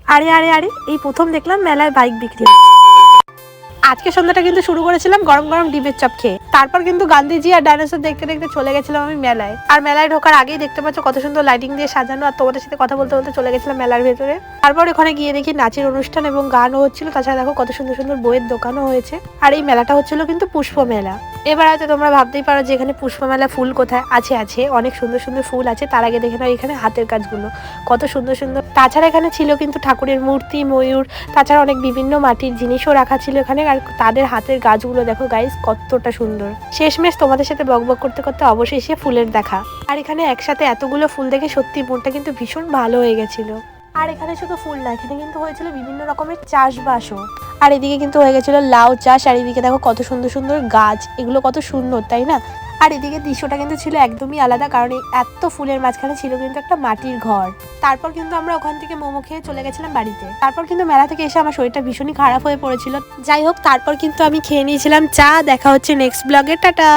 আরে আরে আরে, এই প্রথম দেখলাম মেলায় বাইক বিক্রি হচ্ছে। আজকে সন্ধ্যাটা কিন্তু শুরু করেছিলাম গরম গরম ডিমের চপ খেয়ে। তারপর কিন্তু গান্ধীজি আর ডাইনোসর দেখতে দেখতে চলে গেছিলাম আমি মেলায়। আর মেলায় ঢোকার আগেই দেখতে পাচ্ছ কত সুন্দর লাইটিং দিয়ে সাজানো, আর তোমাদের সাথে কথা বলতে বলতে চলে গেছিলাম মেলার ভেতরে। তারপর ওখানে গিয়ে দেখি নাচের অনুষ্ঠান এবং গানও হচ্ছিল, তাছাড়া দেখো কত সুন্দর সুন্দর বইয়ের দোকানও হয়েছে। আর এই মেলাটা হচ্ছিল কিন্তু পুষ্প মেলা। এবার হয়তো তোমরা ভাবতেই পারো যে এখানে পুষ্প মেলা ফুল কোথায় আছে। আছে অনেক সুন্দর সুন্দর ফুল আছে। তার আগে দেখে নাও এখানে হাতের কাজগুলো কত সুন্দর সুন্দর। তাছাড়া এখানে ছিল কিন্তু ঠাকুরের মূর্তি, ময়ূর, তাছাড়া অনেক বিভিন্ন মাটির জিনিসও রাখা ছিল এখানে। আর তাদের হাতের গাছগুলো দেখো গাইস কতটা সুন্দর। শেষমেশ তোমাদের সাথে বকবক করতে করতে অবশ্যই এসে ফুলের দেখা। আর এখানে একসাথে এতগুলো ফুল দেখে সত্যি মনটা কিন্তু ভীষণ ভালো হয়ে গেছিল। আর এখানে শুধু ফুল না, এখানে কিন্তু হয়েছিল বিভিন্ন রকমের চাষবাসও। আর এদিকে কিন্তু হয়ে গেছিল লাউ চাষ। আর এদিকে দেখো কত সুন্দর সুন্দর গাছ, এগুলো কত সুন্দর তাই না। আর এদিকে দৃশ্যটা কিন্তু ছিল একদমই আলাদা, কারণ এই এত ফুলের মাঝখানে ছিল কিন্তু একটা মাটির ঘর। তারপর কিন্তু আমরা ওখান থেকে মোমো খেয়ে চলে গেছিলাম বাড়িতে। তারপর কিন্তু মেলা থেকে এসে আমার শরীরটা ভীষণই খারাপ হয়ে পড়েছিল। যাই হোক, তারপর কিন্তু আমি খেয়ে নিয়েছিলাম চা। দেখা হচ্ছে নেক্সট ব্লগে, টাটা।